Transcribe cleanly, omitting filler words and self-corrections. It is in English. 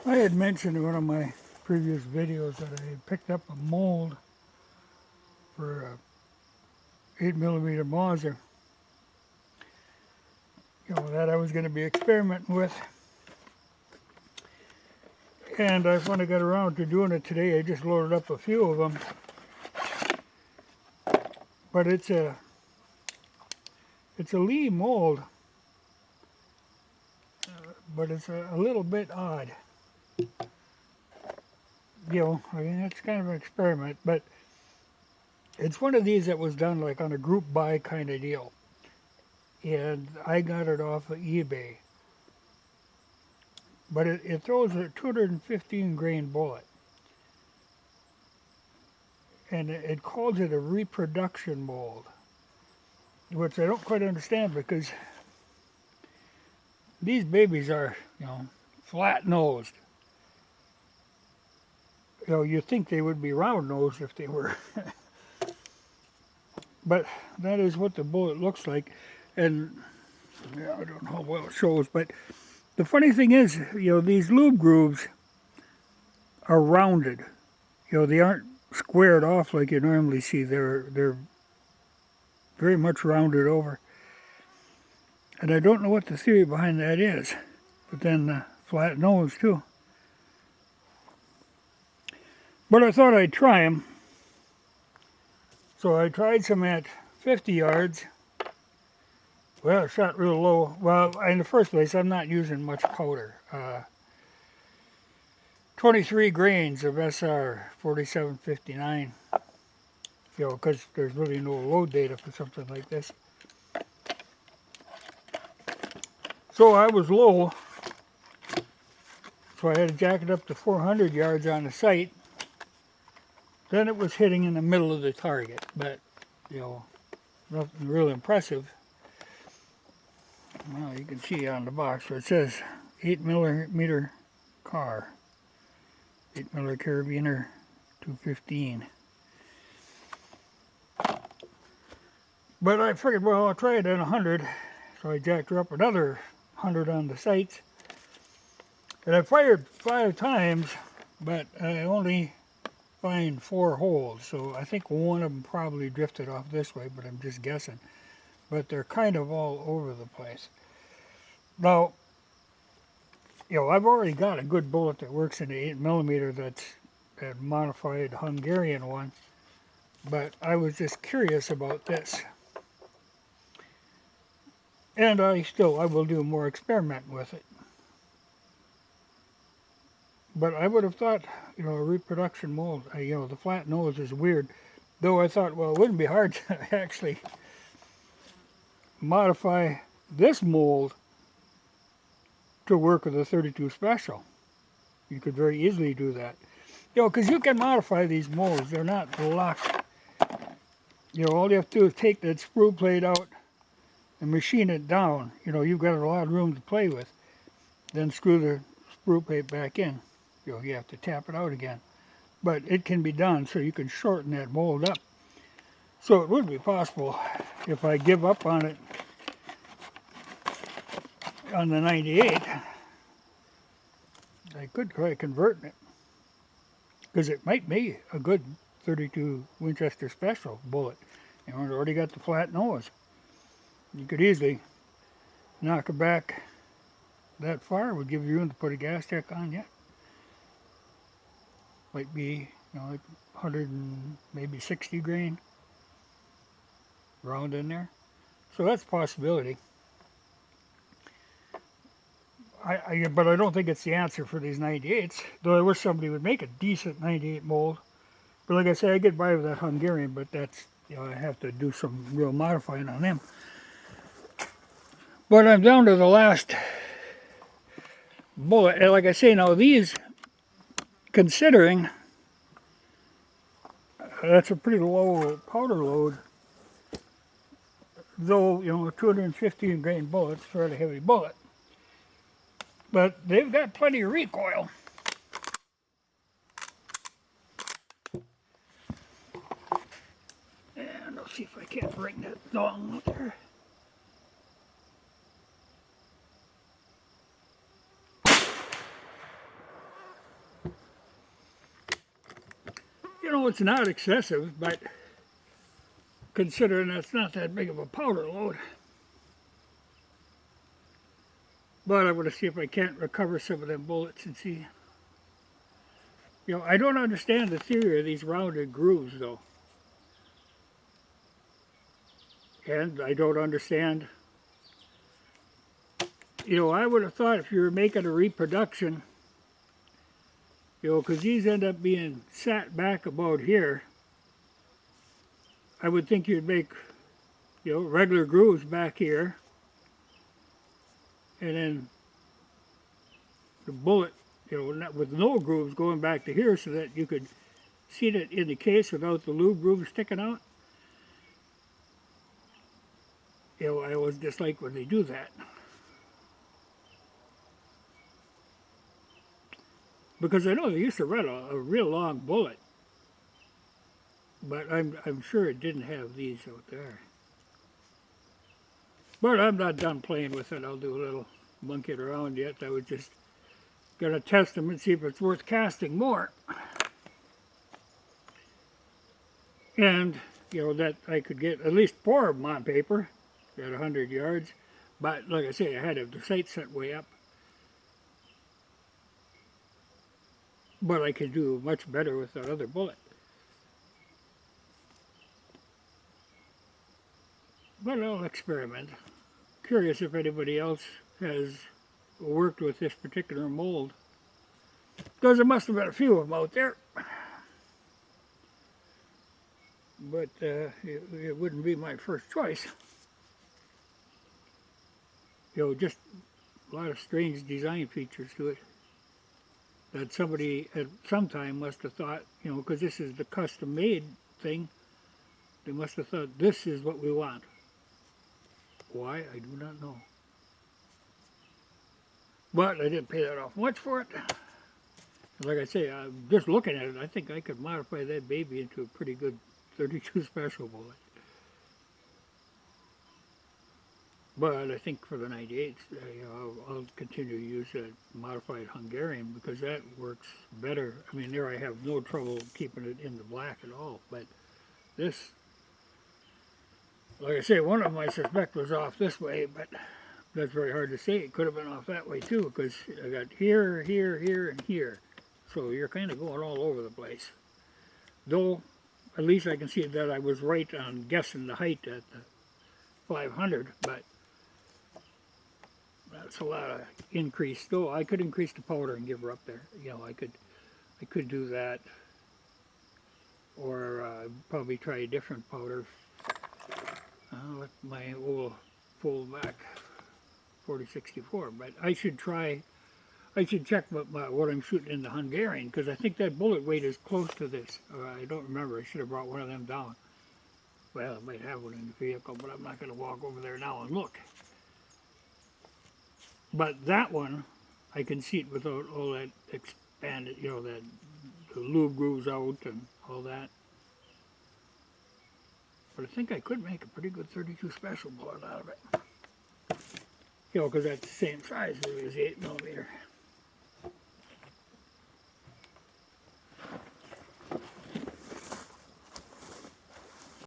I had mentioned in one of my previous videos that I had picked up a mold for a 8mm Mauser, that I was going to be experimenting with. And I finally got around to doing it today. I just loaded up a few of them. But it's a Lee mold, but it's a little bit odd. I mean, it's kind of an experiment, but it's one of these that was done like on a group buy kind of deal. And I got it off of eBay. But it throws a 215 grain bullet. And it calls it a reproduction mold, which I don't quite understand because these babies are, flat-nosed. You'd think they would be round-nosed if they were. But that is what the bullet looks like. And I don't know how well it shows, but the funny thing is, these lube grooves are rounded. They aren't squared off like you normally see. They're very much rounded over. And I don't know what the theory behind that is. But then flat nose too. But I thought I'd try them. So I tried some at 50 yards. Well, it shot real low. Well, in the first place, I'm not using much powder. 23 grains of SR 4759. Because there's really no load data for something like this. So I was low. So I had to jack it up to 400 yards on the sight. Then it was hitting in the middle of the target, but, nothing real impressive. Well, you can see on the box where it says 8mm car, 8mm Karabiner 215. But I figured, well, I'll try it at 100, so I jacked her up another 100 on the sights. And I fired 5 times, but I only find 4 holes, so I think one of them probably drifted off this way, but I'm just guessing. But they're kind of all over the place. Now, I've already got a good bullet that works in the 8mm. That's that modified Hungarian one, but I was just curious about this. And I will do more experiment with it. But I would have thought, a reproduction mold, the flat nose is weird. Though I thought, well, it wouldn't be hard to actually modify this mold to work with a 32 special. You could very easily do that. Because you can modify these molds. They're not locked. All you have to do is take that sprue plate out and machine it down. You've got a lot of room to play with. Then screw the sprue plate back in. You have to tap it out again. But it can be done so you can shorten that mold up. So it would be possible if I give up on it on the 98, I could try converting it. Because it might be a good 32 Winchester Special bullet. It already got the flat nose. You could easily knock it back that far. It would give you room to put a gas check on yet. Might be, like 100 and maybe 60 grain round in there. So that's a possibility. But I don't think it's the answer for these 98s. Though I wish somebody would make a decent 98 mold. But like I say, I get by with that Hungarian, but that's, I have to do some real modifying on them. But I'm down to the last bullet. And like I say, now these, considering that's a pretty low powder load, though, a 215 grain bullet's a fairly heavy bullet. But they've got plenty of recoil. And I'll see if I can't bring that dong out there. know, it's not excessive, but considering that's not that big of a powder load. But I'm going to see if I can't recover some of them bullets and see. You know, I don't understand the theory of these rounded grooves, though. And I don't understand, you know, I would have thought if you were making a reproduction, you know, because these end up being sat back about here, I would think you'd make, you know, regular grooves back here, and then the bullet, you know, with no grooves going back to here so that you could seat it in the case without the lube groove sticking out. You know, I always dislike when they do that. Because I know they used to run a real long bullet, but I'm sure it didn't have these out there. But I'm not done playing with it. I'll do a little monkeying around yet. I was just going to test them and see if it's worth casting more. And, you know, that I could get at least 4 of them on paper at 100 yards. But, like I say, I had the sight set way up. But I could do much better with that other bullet. But I'll experiment. Curious if anybody else has worked with this particular mold. Because there must have been a few of them out there. But it wouldn't be my first choice. You know, just a lot of strange design features to it. That somebody at some time must have thought, you know, because this is the custom-made thing, they must have thought this is what we want. Why, I do not know. But I didn't pay that off much for it. Like I say, just looking at it, I think I could modify that baby into a pretty good 32 special bullet. But I think for the 98s, I'll continue to use that modified Hungarian because that works better. I mean, there I have no trouble keeping it in the black at all. But this, like I say, one of them I suspect was off this way, but that's very hard to say. It could have been off that way too because I got here, here, here, and here. So you're kind of going all over the place. Though, at least I can see that I was right on guessing the height at the 500, but that's a lot of increase. Though I could increase the powder and give her up there. You know, I could do that, or probably try a different powder. Let my old fold back 4064. But I should check what I'm shooting in the Hungarian because I think that bullet weight is close to this. I don't remember. I should have brought one of them down. Well, I might have one in the vehicle, but I'm not going to walk over there now and look. But that one, I can see it without all that expanded, you know, that the lube grooves out and all that. But I think I could make a pretty good 32 special bullet out of it. You know, because that's the same size as the 8mm.